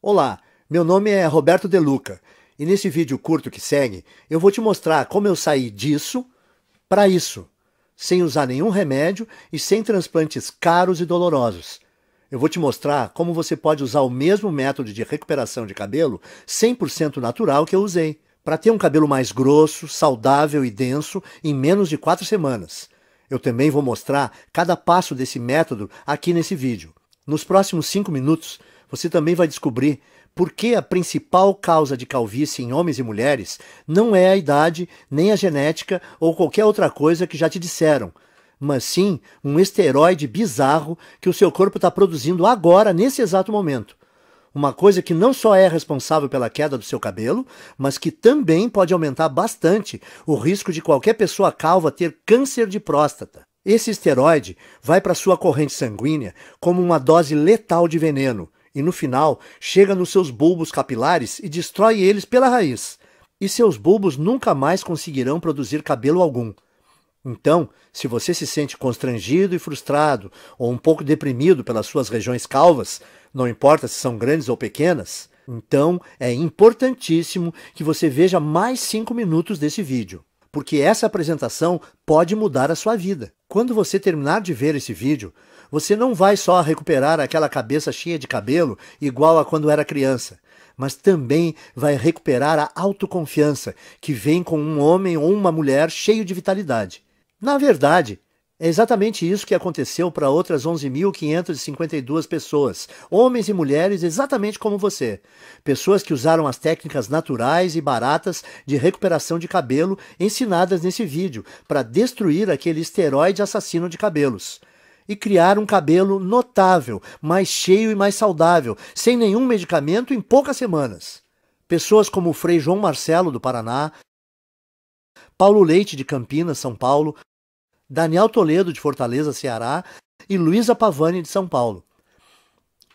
Olá, meu nome é Roberto De Luca e nesse vídeo curto que segue eu vou te mostrar como eu saí disso para isso, sem usar nenhum remédio e sem transplantes caros e dolorosos. Eu vou te mostrar como você pode usar o mesmo método de recuperação de cabelo 100% natural que eu usei, para ter um cabelo mais grosso, saudável e denso em menos de 4 semanas. Eu também vou mostrar cada passo desse método aqui nesse vídeo. Nos próximos 5 minutos, você também vai descobrir por que a principal causa de calvície em homens e mulheres não é a idade, nem a genética ou qualquer outra coisa que já te disseram, mas sim um esteroide bizarro que o seu corpo está produzindo agora, nesse exato momento. Uma coisa que não só é responsável pela queda do seu cabelo, mas que também pode aumentar bastante o risco de qualquer pessoa calva ter câncer de próstata. Esse esteroide vai para sua corrente sanguínea como uma dose letal de veneno e no final chega nos seus bulbos capilares e destrói eles pela raiz. E seus bulbos nunca mais conseguirão produzir cabelo algum. Então, se você se sente constrangido e frustrado ou um pouco deprimido pelas suas regiões calvas, não importa se são grandes ou pequenas, então é importantíssimo que você veja mais 5 minutos desse vídeo, porque essa apresentação pode mudar a sua vida. Quando você terminar de ver esse vídeo, você não vai só recuperar aquela cabeça cheia de cabelo igual a quando era criança, mas também vai recuperar a autoconfiança que vem com um homem ou uma mulher cheio de vitalidade. Na verdade, é exatamente isso que aconteceu para outras 11.552 pessoas, homens e mulheres exatamente como você. Pessoas que usaram as técnicas naturais e baratas de recuperação de cabelo ensinadas nesse vídeo para destruir aquele esteroide assassino de cabelos. E criar um cabelo notável, mais cheio e mais saudável, sem nenhum medicamento em poucas semanas. Pessoas como o Frei João Marcelo, do Paraná, Paulo Leite, de Campinas, São Paulo, Daniel Toledo, de Fortaleza, Ceará, e Luísa Pavani, de São Paulo.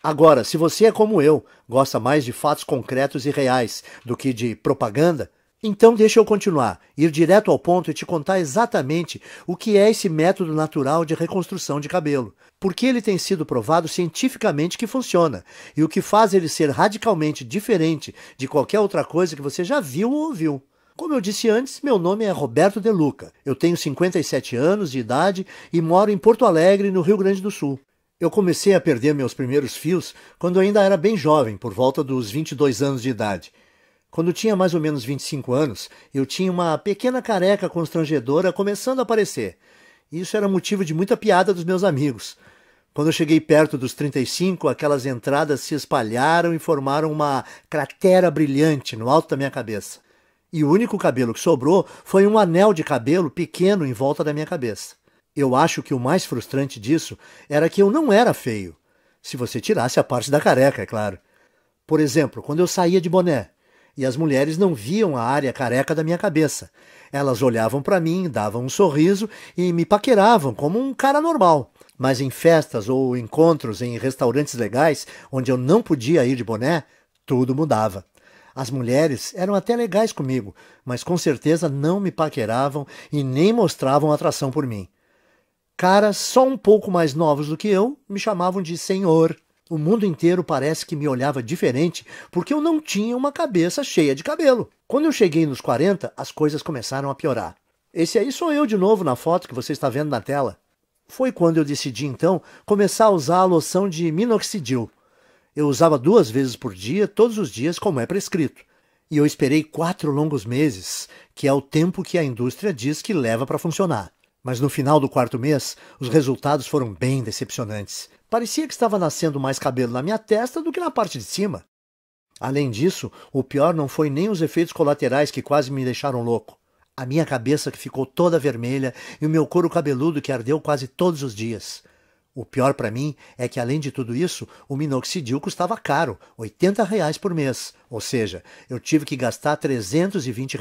Agora, se você é como eu, gosta mais de fatos concretos e reais do que de propaganda, então deixa eu continuar, ir direto ao ponto e te contar exatamente o que é esse método natural de reconstrução de cabelo, porque ele tem sido provado cientificamente que funciona, e o que faz ele ser radicalmente diferente de qualquer outra coisa que você já viu ou ouviu. Como eu disse antes, meu nome é Roberto De Luca, eu tenho 57 anos de idade e moro em Porto Alegre, no Rio Grande do Sul. Eu comecei a perder meus primeiros fios quando eu ainda era bem jovem, por volta dos 22 anos de idade. Quando tinha mais ou menos 25 anos, eu tinha uma pequena careca constrangedora começando a aparecer. Isso era motivo de muita piada dos meus amigos. Quando eu cheguei perto dos 35, aquelas entradas se espalharam e formaram uma cratera brilhante no alto da minha cabeça. E o único cabelo que sobrou foi um anel de cabelo pequeno em volta da minha cabeça. Eu acho que o mais frustrante disso era que eu não era feio. Se você tirasse a parte da careca, é claro. Por exemplo, quando eu saía de boné, e as mulheres não viam a área careca da minha cabeça. Elas olhavam para mim, davam um sorriso e me paqueravam como um cara normal. Mas em festas ou encontros em restaurantes legais, onde eu não podia ir de boné, tudo mudava. As mulheres eram até legais comigo, mas com certeza não me paqueravam e nem mostravam atração por mim. Caras só um pouco mais novos do que eu me chamavam de senhor. O mundo inteiro parece que me olhava diferente porque eu não tinha uma cabeça cheia de cabelo. Quando eu cheguei nos 40, as coisas começaram a piorar. Esse aí sou eu de novo na foto que você está vendo na tela. Foi quando eu decidi, então, começar a usar a loção de minoxidil. Eu usava 2 vezes por dia, todos os dias, como é prescrito. E eu esperei 4 longos meses, que é o tempo que a indústria diz que leva para funcionar. Mas no final do 4º mês, os resultados foram bem decepcionantes. Parecia que estava nascendo mais cabelo na minha testa do que na parte de cima. Além disso, o pior não foi nem os efeitos colaterais que quase me deixaram louco. A minha cabeça que ficou toda vermelha e o meu couro cabeludo que ardeu quase todos os dias. O pior para mim é que, além de tudo isso, o minoxidil custava caro, R$ 80 por mês. Ou seja, eu tive que gastar R$ 320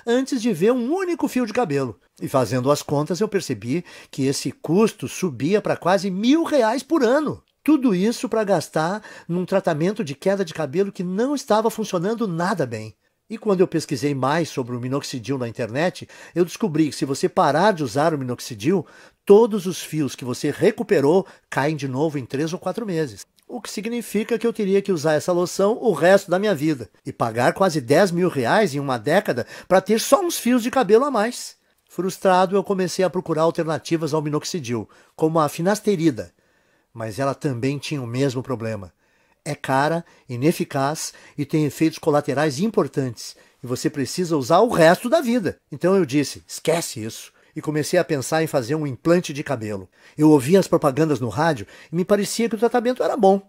antes de ver um único fio de cabelo. E fazendo as contas, eu percebi que esse custo subia para quase R$ 1.000 por ano. Tudo isso para gastar num tratamento de queda de cabelo que não estava funcionando nada bem. E quando eu pesquisei mais sobre o minoxidil na internet, eu descobri que se você parar de usar o minoxidil, todos os fios que você recuperou caem de novo em 3 ou 4 meses. o que significa que eu teria que usar essa loção o resto da minha vida e pagar quase 10 mil reais em uma década para ter só uns fios de cabelo a mais. Frustrado, eu comecei a procurar alternativas ao minoxidil, como a finasterida, mas ela também tinha o mesmo problema. É cara, ineficaz e tem efeitos colaterais importantes, e você precisa usar o resto da vida. Então eu disse, esquece isso, e comecei a pensar em fazer um implante de cabelo. Eu ouvia as propagandas no rádio e me parecia que o tratamento era bom.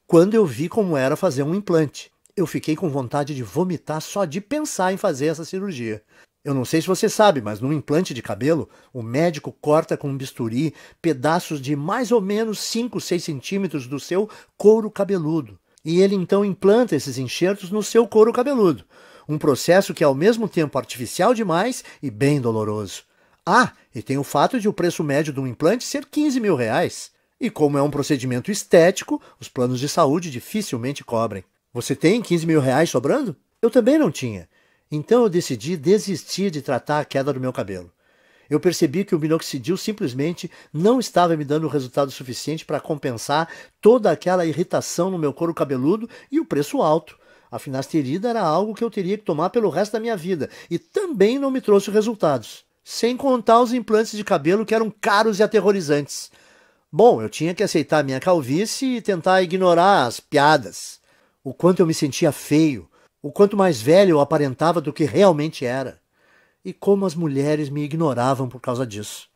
Quando eu vi como era fazer um implante, eu fiquei com vontade de vomitar só de pensar em fazer essa cirurgia. Eu não sei se você sabe, mas num implante de cabelo, o médico corta com um bisturi pedaços de mais ou menos 5, 6 centímetros do seu couro cabeludo. E ele então implanta esses enxertos no seu couro cabeludo. Um processo que é ao mesmo tempo artificial demais e bem doloroso. Ah, e tem o fato de o preço médio de um implante ser 15 mil reais. E como é um procedimento estético, os planos de saúde dificilmente cobrem. Você tem 15 mil reais sobrando? Eu também não tinha. Então eu decidi desistir de tratar a queda do meu cabelo. Eu percebi que o minoxidil simplesmente não estava me dando resultado suficiente para compensar toda aquela irritação no meu couro cabeludo e o preço alto. A finasterida era algo que eu teria que tomar pelo resto da minha vida e também não me trouxe resultados. Sem contar os implantes de cabelo que eram caros e aterrorizantes. Bom, eu tinha que aceitar a minha calvície e tentar ignorar as piadas. O quanto eu me sentia feio. O quanto mais velho eu aparentava do que realmente era. E como as mulheres me ignoravam por causa disso.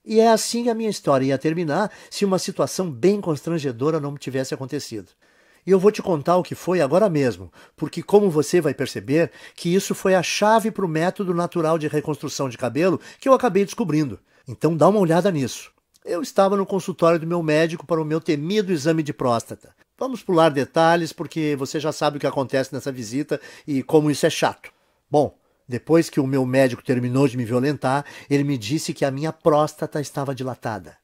E é assim que a minha história ia terminar se uma situação bem constrangedora não tivesse acontecido. E eu vou te contar o que foi agora mesmo, porque como você vai perceber, que isso foi a chave para o método natural de reconstrução de cabelo que eu acabei descobrindo. Então dá uma olhada nisso. Eu estava no consultório do meu médico para o meu temido exame de próstata. Vamos pular detalhes, porque você já sabe o que acontece nessa visita e como isso é chato. Bom, depois que o meu médico terminou de me violentar, ele me disse que a minha próstata estava dilatada.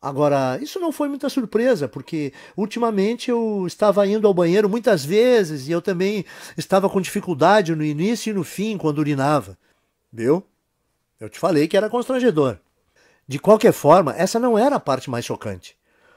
Agora, isso não foi muita surpresa, porque ultimamente eu estava indo ao banheiro muitas vezes e eu também estava com dificuldade no início e no fim quando urinava. Viu? Eu te falei que era constrangedor. De qualquer forma, essa não era a parte mais chocante.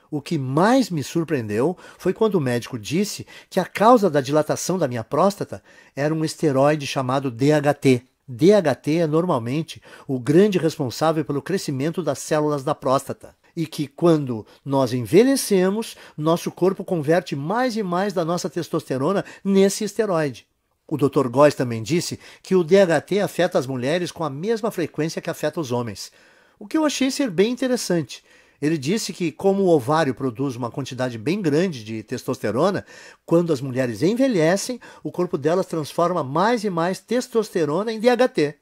O que mais me surpreendeu foi quando o médico disse que a causa da dilatação da minha próstata era um esteroide chamado DHT. DHT é normalmente o grande responsável pelo crescimento das células da próstata. E que quando nós envelhecemos, nosso corpo converte mais e mais da nossa testosterona nesse esteroide. O Dr. Góes também disse que o DHT afeta as mulheres com a mesma frequência que afeta os homens. O que eu achei ser bem interessante. Ele disse que, como o ovário produz uma quantidade bem grande de testosterona, quando as mulheres envelhecem, o corpo delas transforma mais e mais testosterona em DHT.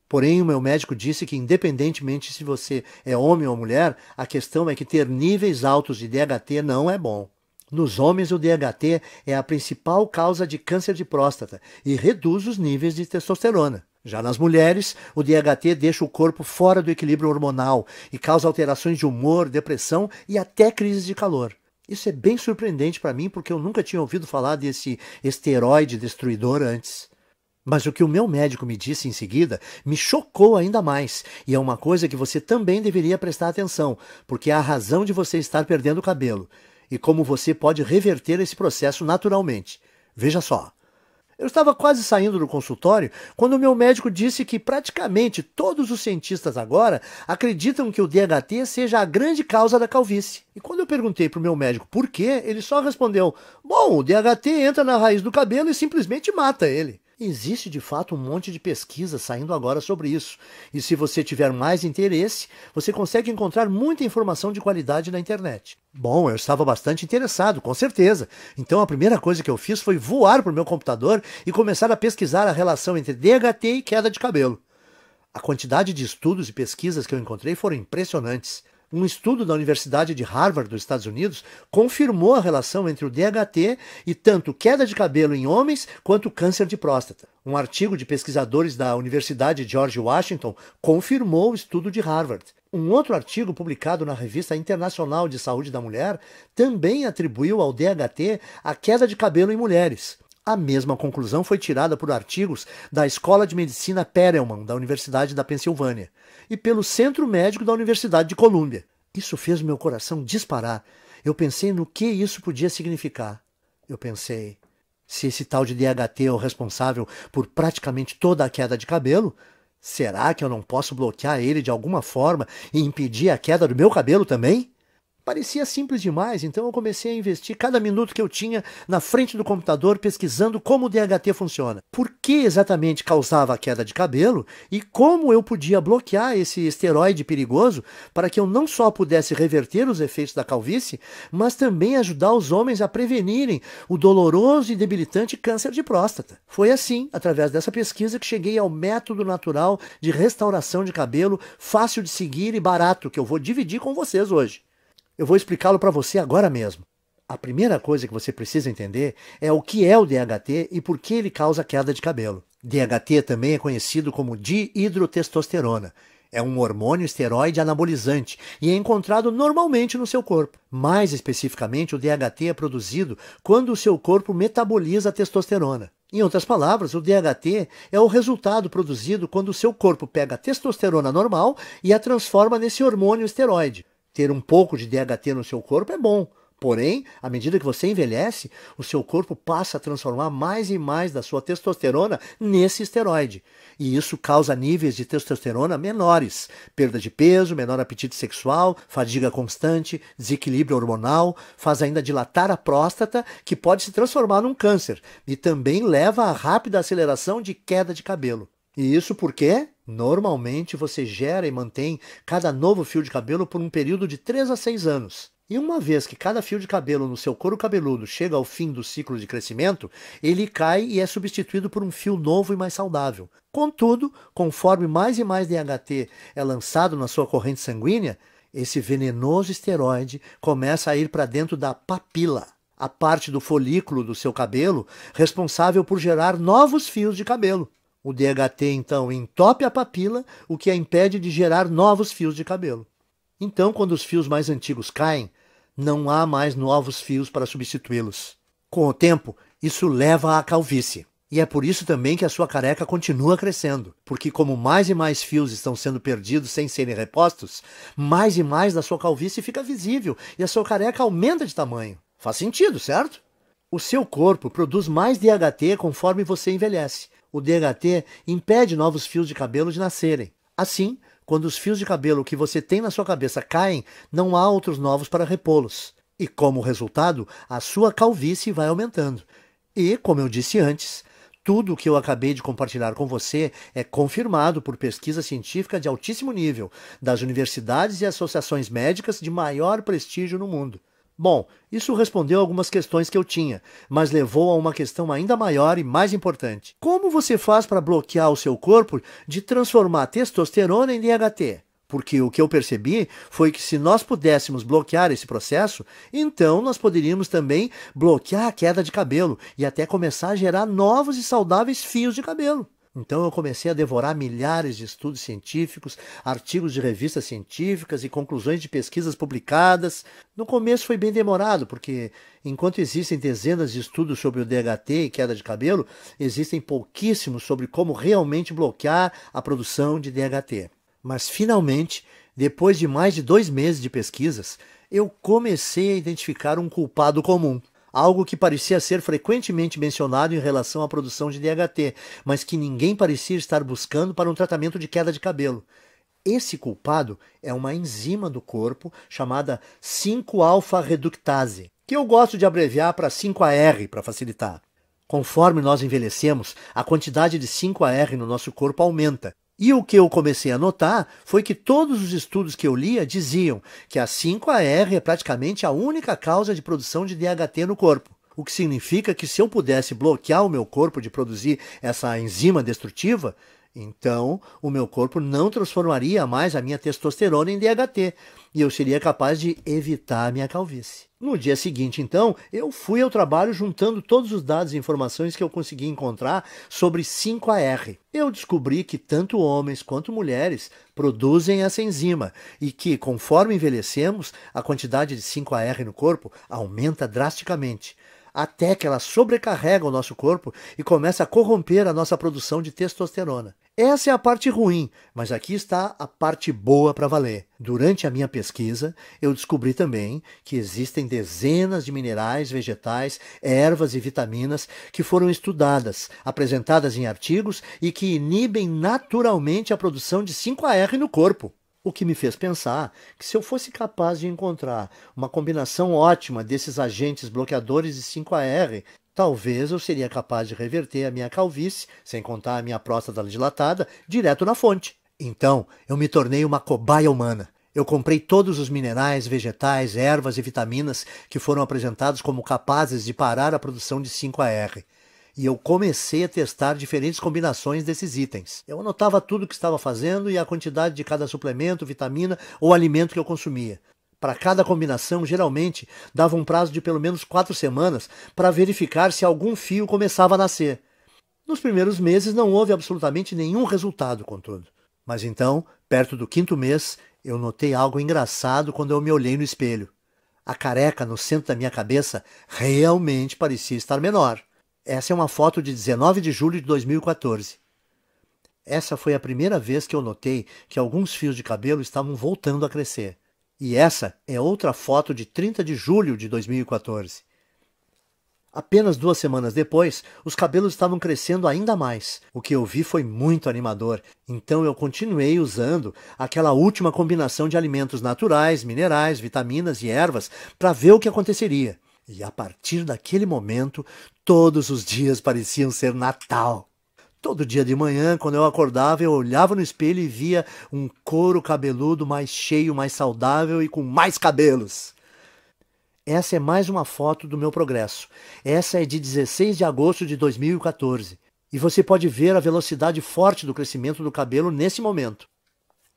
Porém, o meu médico disse que, independentemente se você é homem ou mulher, a questão é que ter níveis altos de DHT não é bom. Nos homens, o DHT é a principal causa de câncer de próstata e reduz os níveis de testosterona. Já nas mulheres, o DHT deixa o corpo fora do equilíbrio hormonal e causa alterações de humor, depressão e até crises de calor. Isso é bem surpreendente para mim porque eu nunca tinha ouvido falar desse esteroide destruidor antes. Mas o que o meu médico me disse em seguida me chocou ainda mais, e é uma coisa que você também deveria prestar atenção, porque é a razão de você estar perdendo o cabelo, e como você pode reverter esse processo naturalmente. Veja só. Eu estava quase saindo do consultório quando o meu médico disse que praticamente todos os cientistas agora acreditam que o DHT seja a grande causa da calvície. E quando eu perguntei para o meu médico por quê, ele só respondeu: bom, o DHT entra na raiz do cabelo e simplesmente mata ele. Existe de fato um monte de pesquisa saindo agora sobre isso. E se você tiver mais interesse, você consegue encontrar muita informação de qualidade na internet. Bom, eu estava bastante interessado, com certeza. Então a primeira coisa que eu fiz foi voar para o meu computador e começar a pesquisar a relação entre DHT e queda de cabelo. A quantidade de estudos e pesquisas que eu encontrei foram impressionantes. Um estudo da Universidade de Harvard, dos Estados Unidos, confirmou a relação entre o DHT e tanto queda de cabelo em homens quanto câncer de próstata. Um artigo de pesquisadores da Universidade George Washington confirmou o estudo de Harvard. Um outro artigo publicado na Revista Internacional de Saúde da Mulher também atribuiu ao DHT a queda de cabelo em mulheres. A mesma conclusão foi tirada por artigos da Escola de Medicina Perelman, da Universidade da Pensilvânia, e pelo Centro Médico da Universidade de Colômbia. Isso fez meu coração disparar. eu pensei no que isso podia significar. Eu pensei, se esse tal de DHT é o responsável por praticamente toda a queda de cabelo, será que eu não posso bloquear ele de alguma forma e impedir a queda do meu cabelo também? Parecia simples demais, então eu comecei a investir cada minuto que eu tinha na frente do computador pesquisando como o DHT funciona. Por que exatamente causava a queda de cabelo e como eu podia bloquear esse esteroide perigoso para que eu não só pudesse reverter os efeitos da calvície, mas também ajudar os homens a prevenirem o doloroso e debilitante câncer de próstata. Foi assim, através dessa pesquisa, que cheguei ao método natural de restauração de cabelo, fácil de seguir e barato, que eu vou dividir com vocês hoje. Eu vou explicá-lo para você agora mesmo. A primeira coisa que você precisa entender é o que é o DHT e por que ele causa queda de cabelo. DHT também é conhecido como dihidrotestosterona. É um hormônio esteroide anabolizante e é encontrado normalmente no seu corpo. Mais especificamente, o DHT é produzido quando o seu corpo metaboliza a testosterona. Em outras palavras, o DHT é o resultado produzido quando o seu corpo pega a testosterona normal e a transforma nesse hormônio esteroide. Ter um pouco de DHT no seu corpo é bom, porém, à medida que você envelhece, o seu corpo passa a transformar mais e mais da sua testosterona nesse esteroide. E isso causa níveis de testosterona menores, perda de peso, menor apetite sexual, fadiga constante, desequilíbrio hormonal, faz ainda dilatar a próstata, que pode se transformar num câncer, e também leva a rápida aceleração de queda de cabelo. E isso porque, normalmente, você gera e mantém cada novo fio de cabelo por um período de 3 a 6 anos. E uma vez que cada fio de cabelo no seu couro cabeludo chega ao fim do ciclo de crescimento, ele cai e é substituído por um fio novo e mais saudável. Contudo, conforme mais e mais DHT é lançado na sua corrente sanguínea, esse venenoso esteroide começa a ir para dentro da papila, a parte do folículo do seu cabelo responsável por gerar novos fios de cabelo. O DHT, então, entope a papila, o que a impede de gerar novos fios de cabelo. Então, quando os fios mais antigos caem, não há mais novos fios para substituí-los. Com o tempo, isso leva à calvície. E é por isso também que a sua careca continua crescendo, porque como mais e mais fios estão sendo perdidos sem serem repostos, mais e mais da sua calvície fica visível e a sua careca aumenta de tamanho. Faz sentido, certo? O seu corpo produz mais DHT conforme você envelhece. O DHT impede novos fios de cabelo de nascerem. Assim, quando os fios de cabelo que você tem na sua cabeça caem, não há outros novos para repô-los. E como resultado, a sua calvície vai aumentando. E, como eu disse antes, tudo o que eu acabei de compartilhar com você é confirmado por pesquisa científica de altíssimo nível, das universidades e associações médicas de maior prestígio no mundo. Bom, isso respondeu algumas questões que eu tinha, mas levou a uma questão ainda maior e mais importante. Como você faz para bloquear o seu corpo de transformar testosterona em DHT? Porque o que eu percebi foi que se nós pudéssemos bloquear esse processo, então nós poderíamos também bloquear a queda de cabelo e até começar a gerar novos e saudáveis fios de cabelo. Então eu comecei a devorar milhares de estudos científicos, artigos de revistas científicas e conclusões de pesquisas publicadas. No começo foi bem demorado, porque enquanto existem dezenas de estudos sobre o DHT e queda de cabelo, existem pouquíssimos sobre como realmente bloquear a produção de DHT. Mas finalmente, depois de mais de 2 meses de pesquisas, eu comecei a identificar um culpado comum. Algo que parecia ser frequentemente mencionado em relação à produção de DHT, mas que ninguém parecia estar buscando para um tratamento de queda de cabelo. Esse culpado é uma enzima do corpo chamada 5-alfa-reductase, que eu gosto de abreviar para 5-AR para facilitar. Conforme nós envelhecemos, a quantidade de 5-AR no nosso corpo aumenta. E o que eu comecei a notar foi que todos os estudos que eu lia diziam que a 5-AR é praticamente a única causa de produção de DHT no corpo. O que significa que se eu pudesse bloquear o meu corpo de produzir essa enzima destrutiva, então o meu corpo não transformaria mais a minha testosterona em DHT e eu seria capaz de evitar a minha calvície. No dia seguinte, então, eu fui ao trabalho juntando todos os dados e informações que eu consegui encontrar sobre 5-AR. Eu descobri que tanto homens quanto mulheres produzem essa enzima e que, conforme envelhecemos, a quantidade de 5-AR no corpo aumenta drasticamente. até que ela sobrecarrega o nosso corpo e começa a corromper a nossa produção de testosterona. Essa é a parte ruim, mas aqui está a parte boa para valer. Durante a minha pesquisa, eu descobri também que existem dezenas de minerais, vegetais, ervas e vitaminas que foram estudadas, apresentadas em artigos e que inibem naturalmente a produção de 5-AR no corpo. O que me fez pensar que se eu fosse capaz de encontrar uma combinação ótima desses agentes bloqueadores de 5-AR, talvez eu seria capaz de reverter a minha calvície, sem contar a minha próstata dilatada, direto na fonte. Então, eu me tornei uma cobaia humana. Eu comprei todos os minerais, vegetais, ervas e vitaminas que foram apresentados como capazes de parar a produção de 5-AR. E eu comecei a testar diferentes combinações desses itens. Eu anotava tudo o que estava fazendo e a quantidade de cada suplemento, vitamina ou alimento que eu consumia. Para cada combinação, geralmente, dava um prazo de pelo menos 4 semanas para verificar se algum fio começava a nascer. Nos primeiros meses não houve absolutamente nenhum resultado, contudo. Mas então, perto do 5º mês, eu notei algo engraçado quando eu me olhei no espelho. A careca no centro da minha cabeça realmente parecia estar menor. Essa é uma foto de 19 de julho de 2014. Essa foi a primeira vez que eu notei que alguns fios de cabelo estavam voltando a crescer. E essa é outra foto de 30 de julho de 2014. Apenas 2 semanas depois, os cabelos estavam crescendo ainda mais. O que eu vi foi muito animador, então eu continuei usando aquela última combinação de alimentos naturais, minerais, vitaminas e ervas para ver o que aconteceria. E a partir daquele momento, todos os dias pareciam ser Natal. Todo dia de manhã, quando eu acordava, eu olhava no espelho e via um couro cabeludo mais cheio, mais saudável e com mais cabelos. Essa é mais uma foto do meu progresso. Essa é de 16 de agosto de 2014. E você pode ver a velocidade forte do crescimento do cabelo nesse momento.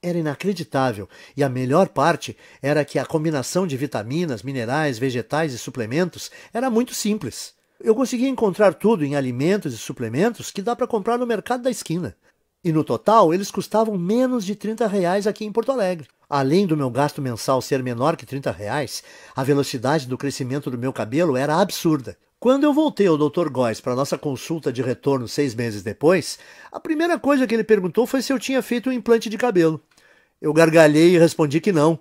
Era inacreditável, e a melhor parte era que a combinação de vitaminas, minerais, vegetais e suplementos era muito simples. Eu conseguia encontrar tudo em alimentos e suplementos que dá para comprar no mercado da esquina. E no total, eles custavam menos de R$30 aqui em Porto Alegre. Além do meu gasto mensal ser menor que R$30, a velocidade do crescimento do meu cabelo era absurda. Quando eu voltei ao Dr. Góes para nossa consulta de retorno 6 meses depois, a primeira coisa que ele perguntou foi se eu tinha feito um implante de cabelo. Eu gargalhei e respondi que não.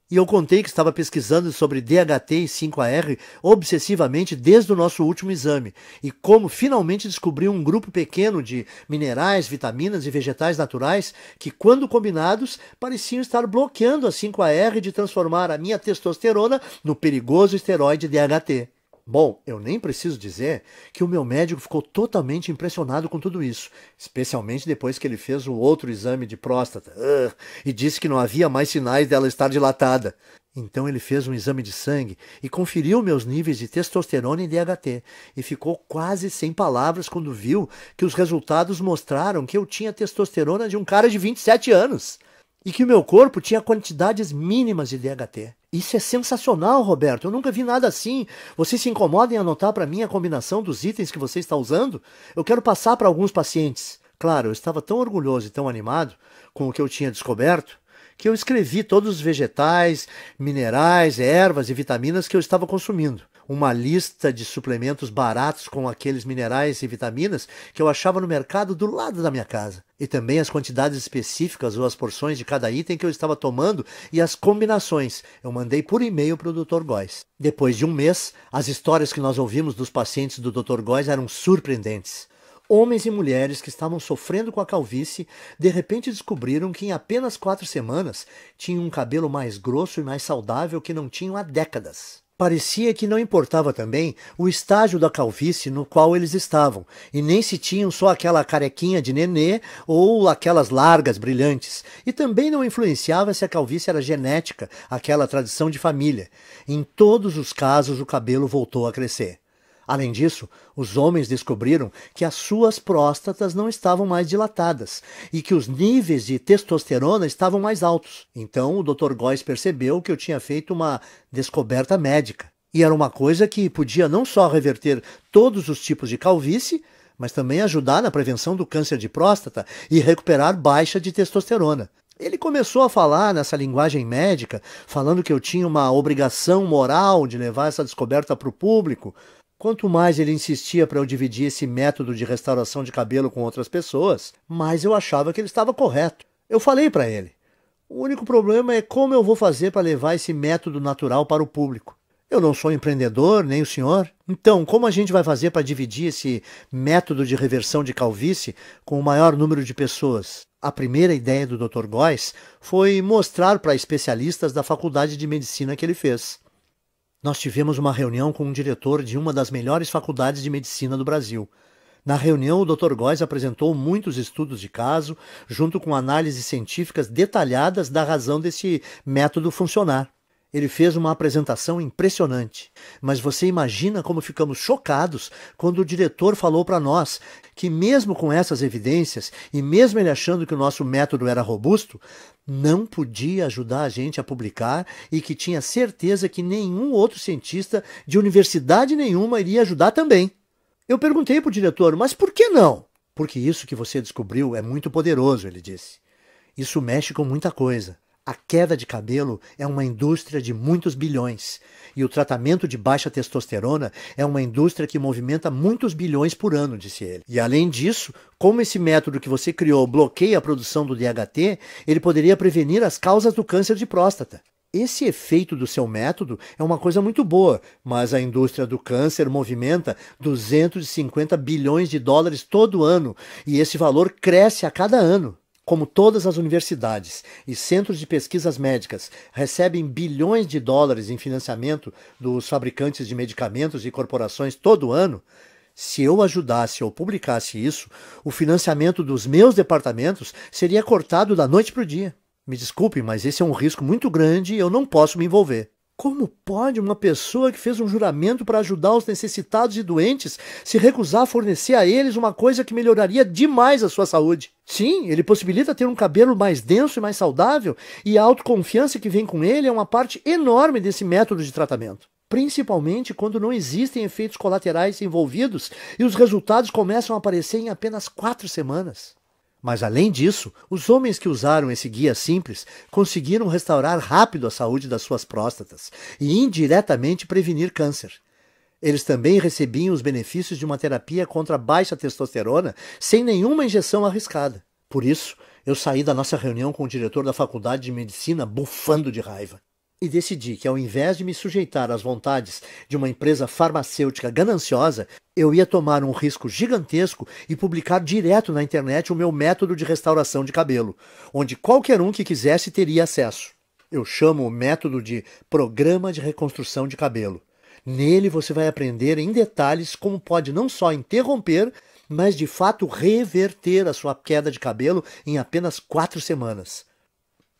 E eu contei que estava pesquisando sobre DHT e 5-AR obsessivamente desde o nosso último exame e como finalmente descobri um grupo pequeno de minerais, vitaminas e vegetais naturais que, quando combinados, pareciam estar bloqueando a 5-AR de transformar a minha testosterona no perigoso esteroide DHT. Bom, eu nem preciso dizer que o meu médico ficou totalmente impressionado com tudo isso, especialmente depois que ele fez o outro exame de próstata e disse que não havia mais sinais dela estar dilatada. Então ele fez um exame de sangue e conferiu meus níveis de testosterona e DHT e ficou quase sem palavras quando viu que os resultados mostraram que eu tinha testosterona de um cara de 27 anos. E que o meu corpo tinha quantidades mínimas de DHT. Isso é sensacional, Roberto. Eu nunca vi nada assim. Você se incomoda em anotar para mim a combinação dos itens que você está usando? Eu quero passar para alguns pacientes. Claro, eu estava tão orgulhoso e tão animado com o que eu tinha descoberto que eu escrevi todos os vegetais, minerais, ervas e vitaminas que eu estava consumindo. Uma lista de suplementos baratos com aqueles minerais e vitaminas que eu achava no mercado do lado da minha casa. E também as quantidades específicas ou as porções de cada item que eu estava tomando e as combinações. Eu mandei por e-mail para o Dr. Góes. Depois de um mês, as histórias que nós ouvimos dos pacientes do Dr. Góes eram surpreendentes. Homens e mulheres que estavam sofrendo com a calvície, de repente descobriram que em apenas 4 semanas tinham um cabelo mais grosso e mais saudável que não tinham há décadas. Parecia que não importava também o estágio da calvície no qual eles estavam, e nem se tinham só aquela carequinha de nenê ou aquelas largas brilhantes, e também não influenciava se a calvície era genética, aquela tradição de família. Em todos os casos o cabelo voltou a crescer. Além disso, os homens descobriram que as suas próstatas não estavam mais dilatadas e que os níveis de testosterona estavam mais altos. Então o Dr. Góes percebeu que eu tinha feito uma descoberta médica. E era uma coisa que podia não só reverter todos os tipos de calvície, mas também ajudar na prevenção do câncer de próstata e recuperar baixa de testosterona. Ele começou a falar nessa linguagem médica, falando que eu tinha uma obrigação moral de levar essa descoberta para o público. Quanto mais ele insistia para eu dividir esse método de restauração de cabelo com outras pessoas, mais eu achava que ele estava correto. Eu falei para ele: o único problema é como eu vou fazer para levar esse método natural para o público. Eu não sou empreendedor, nem o senhor. Então, como a gente vai fazer para dividir esse método de reversão de calvície com o maior número de pessoas? A primeira ideia do Dr. Góes foi mostrar para especialistas da faculdade de medicina que ele fez. Nós tivemos uma reunião com um diretor de uma das melhores faculdades de medicina do Brasil. Na reunião, o Dr. Góes apresentou muitos estudos de caso, junto com análises científicas detalhadas da razão desse método funcionar. Ele fez uma apresentação impressionante, mas você imagina como ficamos chocados quando o diretor falou para nós que mesmo com essas evidências e mesmo ele achando que o nosso método era robusto, não podia ajudar a gente a publicar e que tinha certeza que nenhum outro cientista de universidade nenhuma iria ajudar também. Eu perguntei para o diretor, mas por que não? Porque isso que você descobriu é muito poderoso, ele disse. Isso mexe com muita coisa. A queda de cabelo é uma indústria de muitos bilhões e o tratamento de baixa testosterona é uma indústria que movimenta muitos bilhões por ano, disse ele. E além disso, como esse método que você criou bloqueia a produção do DHT, ele poderia prevenir as causas do câncer de próstata. Esse efeito do seu método é uma coisa muito boa, mas a indústria do câncer movimenta 250 bilhões de dólares todo ano e esse valor cresce a cada ano. Como todas as universidades e centros de pesquisas médicas recebem bilhões de dólares em financiamento dos fabricantes de medicamentos e corporações todo ano, se eu ajudasse ou publicasse isso, o financiamento dos meus departamentos seria cortado da noite para o dia. Me desculpe, mas esse é um risco muito grande e eu não posso me envolver. Como pode uma pessoa que fez um juramento para ajudar os necessitados e doentes se recusar a fornecer a eles uma coisa que melhoraria demais a sua saúde? Sim, ele possibilita ter um cabelo mais denso e mais saudável, e a autoconfiança que vem com ele é uma parte enorme desse método de tratamento. Principalmente quando não existem efeitos colaterais envolvidos e os resultados começam a aparecer em apenas 4 semanas. Mas além disso, os homens que usaram esse guia simples conseguiram restaurar rápido a saúde das suas próstatas e indiretamente prevenir câncer. Eles também recebiam os benefícios de uma terapia contra a baixa testosterona sem nenhuma injeção arriscada. Por isso, eu saí da nossa reunião com o diretor da faculdade de medicina bufando de raiva. E decidi que, ao invés de me sujeitar às vontades de uma empresa farmacêutica gananciosa, eu ia tomar um risco gigantesco e publicar direto na internet o meu método de restauração de cabelo, onde qualquer um que quisesse teria acesso. Eu chamo o método de Programa de Reconstrução de Cabelo. Nele você vai aprender em detalhes como pode não só interromper, mas de fato reverter a sua queda de cabelo em apenas 4 semanas.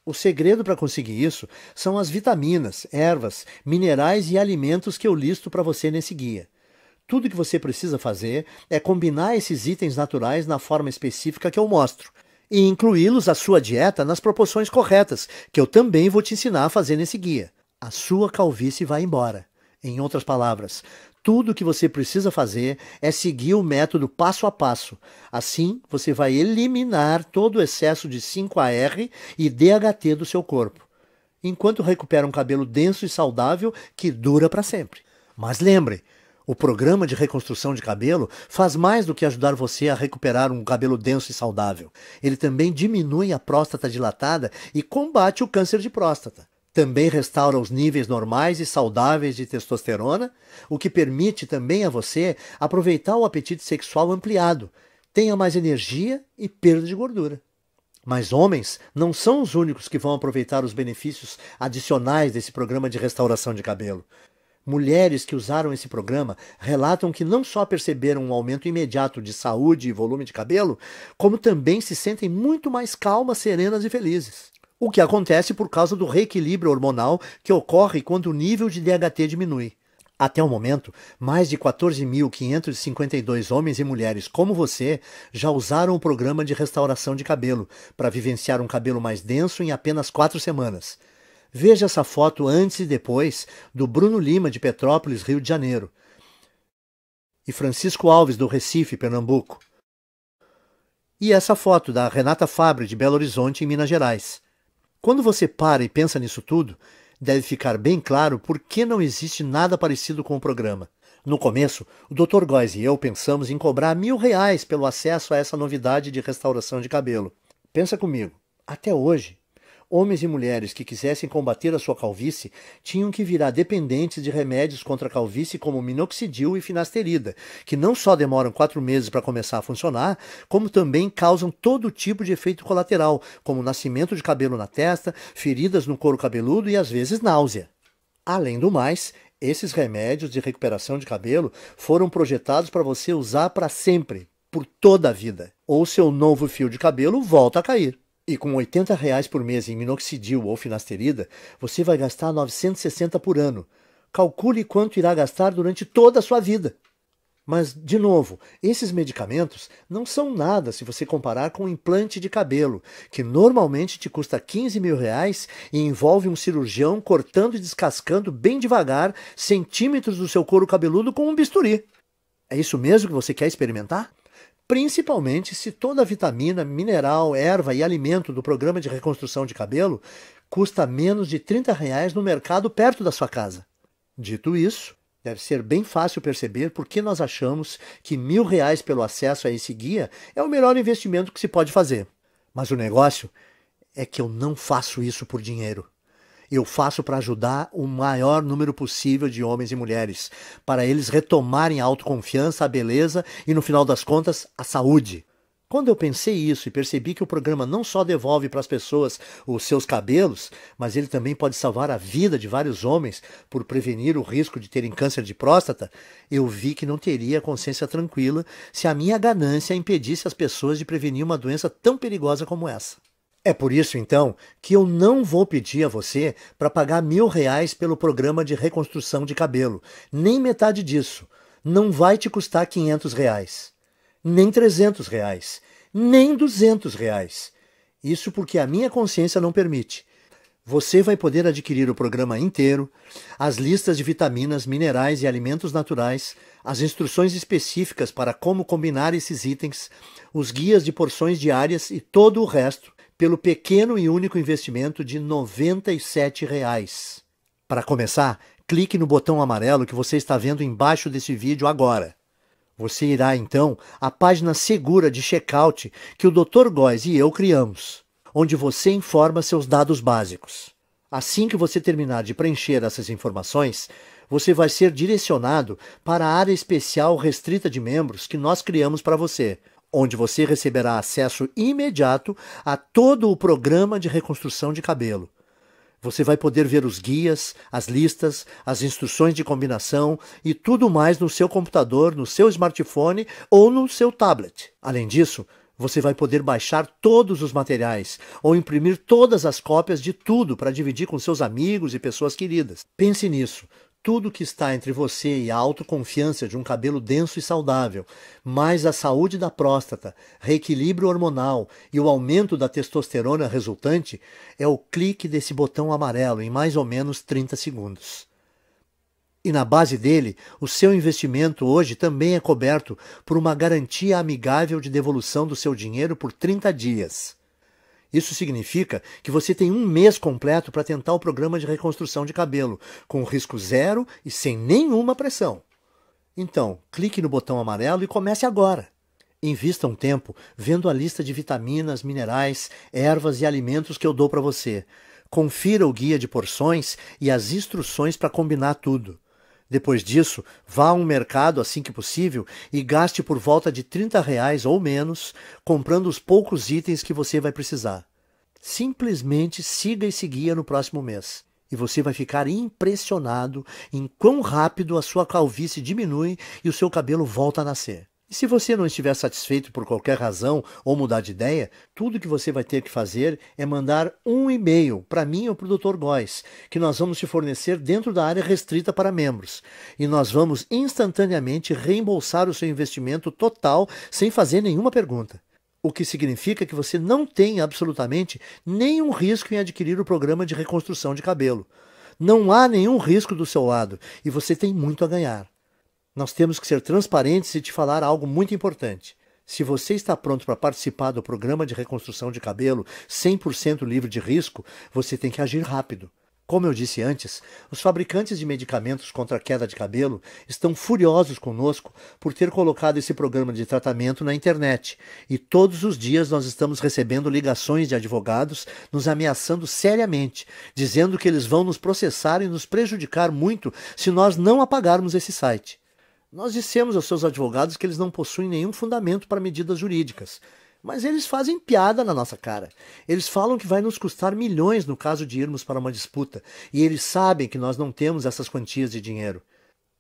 O segredo para conseguir isso são as vitaminas, ervas, minerais e alimentos que eu listo para você nesse guia. Tudo que você precisa fazer é combinar esses itens naturais na forma específica que eu mostro e incluí-los à sua dieta nas proporções corretas, que eu também vou te ensinar a fazer nesse guia. A sua calvície vai embora. Em outras palavras, tudo o que você precisa fazer é seguir o método passo a passo. Assim, você vai eliminar todo o excesso de 5-AR e DHT do seu corpo, enquanto recupera um cabelo denso e saudável que dura para sempre. Mas lembre, o programa de reconstrução de cabelo faz mais do que ajudar você a recuperar um cabelo denso e saudável. Ele também diminui a próstata dilatada e combate o câncer de próstata. Também restaura os níveis normais e saudáveis de testosterona, o que permite também a você aproveitar o apetite sexual ampliado, tenha mais energia e perda de gordura. Mas homens não são os únicos que vão aproveitar os benefícios adicionais desse programa de restauração de cabelo. Mulheres que usaram esse programa relatam que não só perceberam um aumento imediato de saúde e volume de cabelo, como também se sentem muito mais calmas, serenas e felizes. O que acontece por causa do reequilíbrio hormonal que ocorre quando o nível de DHT diminui. Até o momento, mais de 14.552 homens e mulheres como você já usaram o programa de restauração de cabelo para vivenciar um cabelo mais denso em apenas 4 semanas. Veja essa foto antes e depois do Bruno Lima, de Petrópolis, Rio de Janeiro, e Francisco Alves, do Recife, Pernambuco. E essa foto da Renata Fabre, de Belo Horizonte, em Minas Gerais. Quando você para e pensa nisso tudo, deve ficar bem claro por que não existe nada parecido com o programa. No começo, o Dr. Góes e eu pensamos em cobrar R$ 1.000 pelo acesso a essa novidade de restauração de cabelo. Pensa comigo, até hoje, homens e mulheres que quisessem combater a sua calvície tinham que virar dependentes de remédios contra a calvície como minoxidil e finasterida, que não só demoram 4 meses para começar a funcionar, como também causam todo tipo de efeito colateral, como nascimento de cabelo na testa, feridas no couro cabeludo e às vezes náusea. Além do mais, esses remédios de recuperação de cabelo foram projetados para você usar para sempre, por toda a vida. Ou seu novo fio de cabelo volta a cair. E com R$ 80 por mês em minoxidil ou finasterida, você vai gastar 960 por ano. Calcule quanto irá gastar durante toda a sua vida. Mas, de novo, esses medicamentos não são nada se você comparar com um implante de cabelo, que normalmente te custa R$ 15.000 e envolve um cirurgião cortando e descascando bem devagar centímetros do seu couro cabeludo com um bisturi. É isso mesmo que você quer experimentar? Principalmente se toda a vitamina, mineral, erva e alimento do programa de reconstrução de cabelo custa menos de R$ 30 no mercado perto da sua casa. Dito isso, deve ser bem fácil perceber por que nós achamos que R$ 1.000 pelo acesso a esse guia é o melhor investimento que se pode fazer. Mas o negócio é que eu não faço isso por dinheiro. Eu faço para ajudar o maior número possível de homens e mulheres, para eles retomarem a autoconfiança, a beleza e, no final das contas, a saúde. Quando eu pensei isso e percebi que o programa não só devolve para as pessoas os seus cabelos, mas ele também pode salvar a vida de vários homens por prevenir o risco de terem câncer de próstata, eu vi que não teria consciência tranquila se a minha ganância impedisse as pessoas de prevenir uma doença tão perigosa como essa. É por isso, então, que eu não vou pedir a você para pagar R$ 1.000 pelo programa de reconstrução de cabelo. Nem metade disso. Não vai te custar R$ 500. Nem R$ 300. Nem R$ 200. Isso porque a minha consciência não permite. Você vai poder adquirir o programa inteiro, as listas de vitaminas, minerais e alimentos naturais, as instruções específicas para como combinar esses itens, os guias de porções diárias e todo o resto, pelo pequeno e único investimento de R$ 97. Para começar, clique no botão amarelo que você está vendo embaixo desse vídeo agora. Você irá, então, à página segura de checkout que o Dr. Góes e eu criamos, onde você informa seus dados básicos. Assim que você terminar de preencher essas informações, você vai ser direcionado para a área especial restrita de membros que nós criamos para você, onde você receberá acesso imediato a todo o programa de reconstrução de cabelo. Você vai poder ver os guias, as listas, as instruções de combinação e tudo mais no seu computador, no seu smartphone ou no seu tablet. Além disso, você vai poder baixar todos os materiais ou imprimir todas as cópias de tudo para dividir com seus amigos e pessoas queridas. Pense nisso. Tudo que está entre você e a autoconfiança de um cabelo denso e saudável, mais a saúde da próstata, reequilíbrio hormonal e o aumento da testosterona resultante, é o clique desse botão amarelo em mais ou menos 30 segundos. E na base dele, o seu investimento hoje também é coberto por uma garantia amigável de devolução do seu dinheiro por 30 dias. Isso significa que você tem um mês completo para tentar o programa de reconstrução de cabelo, com risco zero e sem nenhuma pressão. Então, clique no botão amarelo e comece agora. Invista um tempo vendo a lista de vitaminas, minerais, ervas e alimentos que eu dou para você. Confira o guia de porções e as instruções para combinar tudo. Depois disso, vá a um mercado assim que possível e gaste por volta de R$ 30 ou menos, comprando os poucos itens que você vai precisar. Simplesmente siga esse guia no próximo mês e você vai ficar impressionado em quão rápido a sua calvície diminui e o seu cabelo volta a nascer. E se você não estiver satisfeito por qualquer razão ou mudar de ideia, tudo que você vai ter que fazer é mandar um e-mail para mim ou para o Dr. Góes, que nós vamos te fornecer dentro da área restrita para membros. E nós vamos instantaneamente reembolsar o seu investimento total sem fazer nenhuma pergunta. O que significa que você não tem absolutamente nenhum risco em adquirir o programa de reconstrução de cabelo. Não há nenhum risco do seu lado e você tem muito a ganhar. Nós temos que ser transparentes e te falar algo muito importante. Se você está pronto para participar do programa de reconstrução de cabelo 100% livre de risco, você tem que agir rápido. Como eu disse antes, os fabricantes de medicamentos contra a queda de cabelo estão furiosos conosco por ter colocado esse programa de tratamento na internet. E todos os dias nós estamos recebendo ligações de advogados nos ameaçando seriamente, dizendo que eles vão nos processar e nos prejudicar muito se nós não apagarmos esse site. Nós dissemos aos seus advogados que eles não possuem nenhum fundamento para medidas jurídicas. Mas eles fazem piada na nossa cara. Eles falam que vai nos custar milhões no caso de irmos para uma disputa. E eles sabem que nós não temos essas quantias de dinheiro.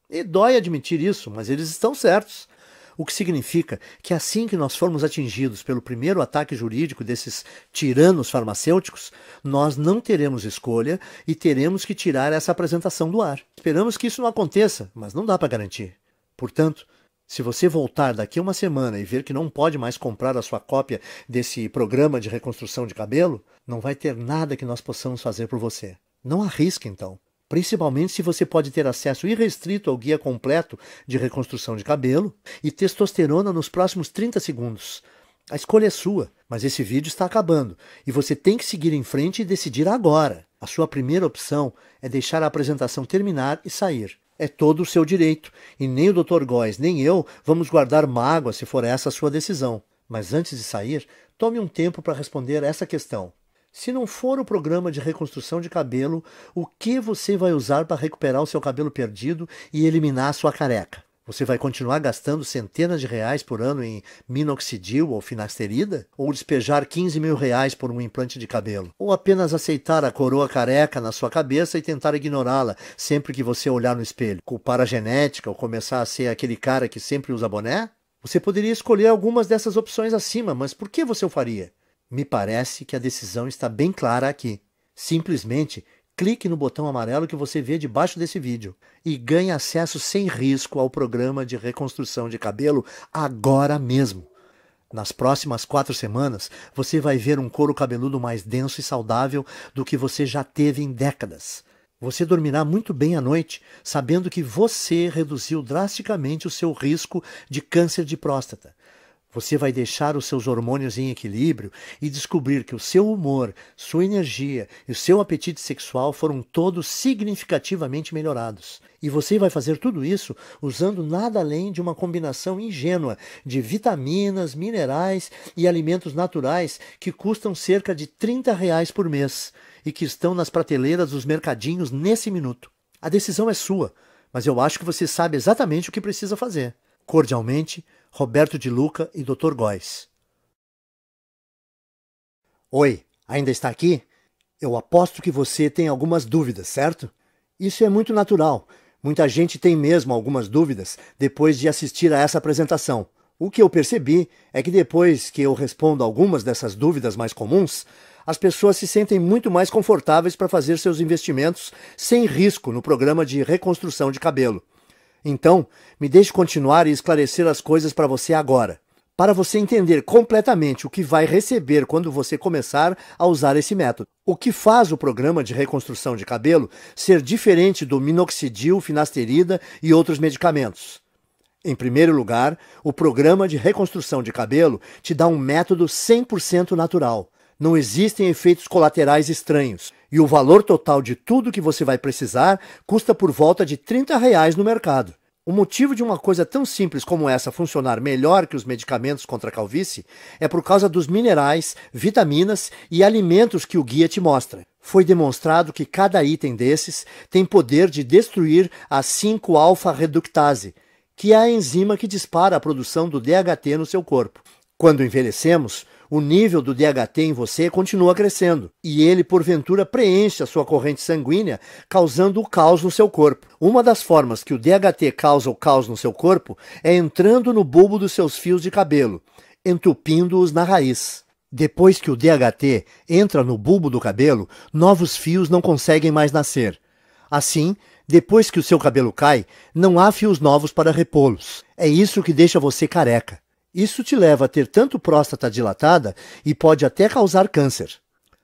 E dói admitir isso, mas eles estão certos. O que significa que assim que nós formos atingidos pelo primeiro ataque jurídico desses tiranos farmacêuticos, nós não teremos escolha e teremos que tirar essa apresentação do ar. Esperamos que isso não aconteça, mas não dá para garantir. Portanto, se você voltar daqui a uma semana e ver que não pode mais comprar a sua cópia desse programa de reconstrução de cabelo, não vai ter nada que nós possamos fazer por você. Não arrisque, então. Principalmente se você pode ter acesso irrestrito ao guia completo de reconstrução de cabelo e testosterona nos próximos 30 segundos. A escolha é sua, mas esse vídeo está acabando e você tem que seguir em frente e decidir agora. A sua primeira opção é deixar a apresentação terminar e sair. É todo o seu direito, e nem o Dr. Góes nem eu vamos guardar mágoa se for essa a sua decisão. Mas antes de sair, tome um tempo para responder essa questão. Se não for o programa de reconstrução de cabelo, o que você vai usar para recuperar o seu cabelo perdido e eliminar a sua careca? Você vai continuar gastando centenas de reais por ano em minoxidil ou finasterida? Ou despejar 15 mil reais por um implante de cabelo? Ou apenas aceitar a coroa careca na sua cabeça e tentar ignorá-la sempre que você olhar no espelho? Culpar a genética ou começar a ser aquele cara que sempre usa boné? Você poderia escolher algumas dessas opções acima, mas por que você o faria? Me parece que a decisão está bem clara aqui. Simplesmente clique no botão amarelo que você vê debaixo desse vídeo e ganhe acesso sem risco ao programa de reconstrução de cabelo agora mesmo. Nas próximas 4 semanas, você vai ver um couro cabeludo mais denso e saudável do que você já teve em décadas. Você dormirá muito bem à noite, sabendo que você reduziu drasticamente o seu risco de câncer de próstata. Você vai deixar os seus hormônios em equilíbrio e descobrir que o seu humor, sua energia e o seu apetite sexual foram todos significativamente melhorados. E você vai fazer tudo isso usando nada além de uma combinação ingênua de vitaminas, minerais e alimentos naturais que custam cerca de R$30 por mês e que estão nas prateleiras dos mercadinhos nesse minuto. A decisão é sua, mas eu acho que você sabe exatamente o que precisa fazer. Cordialmente, Roberto de Luca e Dr. Góes. Oi, ainda está aqui? Eu aposto que você tem algumas dúvidas, certo? Isso é muito natural. Muita gente tem mesmo algumas dúvidas depois de assistir a essa apresentação. O que eu percebi é que depois que eu respondo algumas dessas dúvidas mais comuns, as pessoas se sentem muito mais confortáveis para fazer seus investimentos sem risco no programa de reconstrução de cabelo. Então, me deixe continuar e esclarecer as coisas para você agora, para você entender completamente o que vai receber quando você começar a usar esse método. O que faz o programa de reconstrução de cabelo ser diferente do minoxidil, finasterida e outros medicamentos? Em primeiro lugar, o programa de reconstrução de cabelo te dá um método 100% natural. Não existem efeitos colaterais estranhos. E o valor total de tudo que você vai precisar custa por volta de R$30 no mercado. O motivo de uma coisa tão simples como essa funcionar melhor que os medicamentos contra a calvície é por causa dos minerais, vitaminas e alimentos que o guia te mostra. Foi demonstrado que cada item desses tem poder de destruir a 5-alfa-reductase, que é a enzima que dispara a produção do DHT no seu corpo. Quando envelhecemos, o nível do DHT em você continua crescendo, e ele, porventura, preenche a sua corrente sanguínea, causando o caos no seu corpo. Uma das formas que o DHT causa o caos no seu corpo é entrando no bulbo dos seus fios de cabelo, entupindo-os na raiz. Depois que o DHT entra no bulbo do cabelo, novos fios não conseguem mais nascer. Assim, depois que o seu cabelo cai, não há fios novos para repô-los. É isso que deixa você careca. Isso te leva a ter tanto próstata dilatada e pode até causar câncer.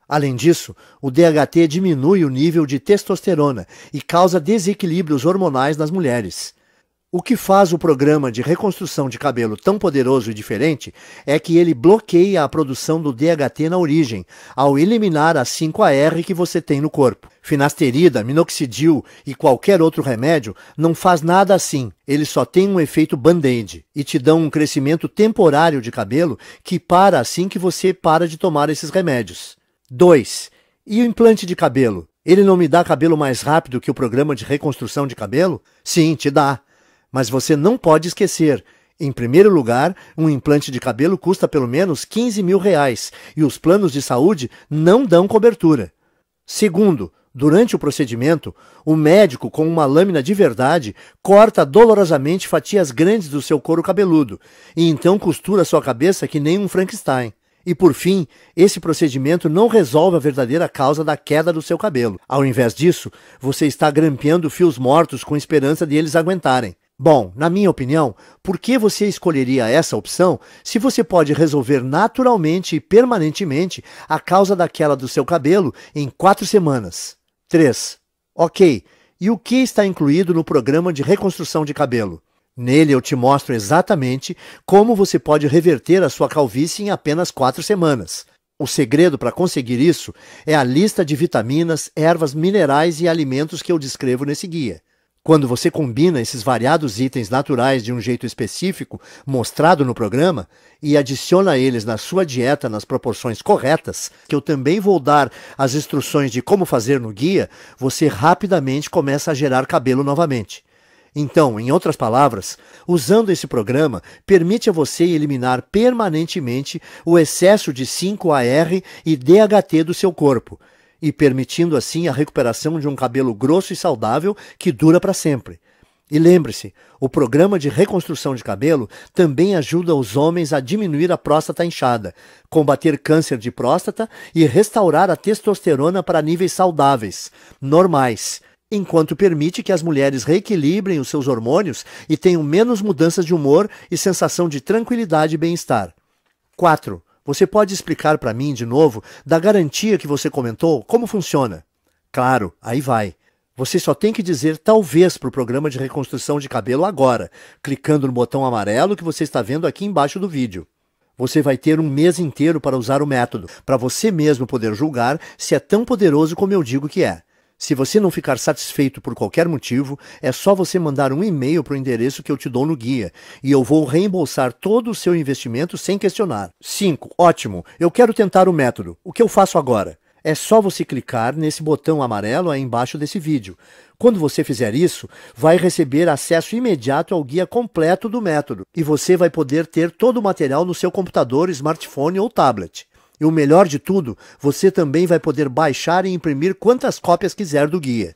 Além disso, o DHT diminui o nível de testosterona e causa desequilíbrios hormonais nas mulheres. O que faz o programa de reconstrução de cabelo tão poderoso e diferente é que ele bloqueia a produção do DHT na origem, ao eliminar a 5-AR que você tem no corpo. Finasterida, minoxidil e qualquer outro remédio não faz nada assim. Ele só tem um efeito band-aid e te dão um crescimento temporário de cabelo que para assim que você para de tomar esses remédios. 2. E o implante de cabelo? Ele não me dá cabelo mais rápido que o programa de reconstrução de cabelo? Sim, te dá. Mas você não pode esquecer, em primeiro lugar, um implante de cabelo custa pelo menos R$15 mil e os planos de saúde não dão cobertura. Segundo, durante o procedimento, o médico com uma lâmina de verdade corta dolorosamente fatias grandes do seu couro cabeludo e então costura sua cabeça que nem um Frankenstein. E por fim, esse procedimento não resolve a verdadeira causa da queda do seu cabelo. Ao invés disso, você está grampeando fios mortos com esperança de eles aguentarem. Bom, na minha opinião, por que você escolheria essa opção se você pode resolver naturalmente e permanentemente a causa da queda do seu cabelo em 4 semanas? 3. Ok, e o que está incluído no programa de reconstrução de cabelo? Nele eu te mostro exatamente como você pode reverter a sua calvície em apenas 4 semanas. O segredo para conseguir isso é a lista de vitaminas, ervas, minerais e alimentos que eu descrevo nesse guia. Quando você combina esses variados itens naturais de um jeito específico, mostrado no programa, e adiciona eles na sua dieta nas proporções corretas, que eu também vou dar as instruções de como fazer no guia, você rapidamente começa a gerar cabelo novamente. Então, em outras palavras, usando esse programa, permite a você eliminar permanentemente o excesso de 5-AR e DHT do seu corpo, e permitindo assim a recuperação de um cabelo grosso e saudável que dura para sempre. E lembre-se, o programa de reconstrução de cabelo também ajuda os homens a diminuir a próstata inchada, combater câncer de próstata e restaurar a testosterona para níveis saudáveis, normais, enquanto permite que as mulheres reequilibrem os seus hormônios e tenham menos mudanças de humor e sensação de tranquilidade e bem-estar. 4. Você pode explicar para mim, de novo, da garantia que você comentou, como funciona? Claro, aí vai. Você só tem que dizer talvez para o programa de reconstrução de cabelo agora, clicando no botão amarelo que você está vendo aqui embaixo do vídeo. Você vai ter um mês inteiro para usar o método, para você mesmo poder julgar se é tão poderoso como eu digo que é. Se você não ficar satisfeito por qualquer motivo, é só você mandar um e-mail para o endereço que eu te dou no guia, e eu vou reembolsar todo o seu investimento sem questionar. 5. Ótimo, eu quero tentar o método. O que eu faço agora? É só você clicar nesse botão amarelo aí embaixo desse vídeo. Quando você fizer isso, vai receber acesso imediato ao guia completo do método, e você vai poder ter todo o material no seu computador, smartphone ou tablet. E o melhor de tudo, você também vai poder baixar e imprimir quantas cópias quiser do guia.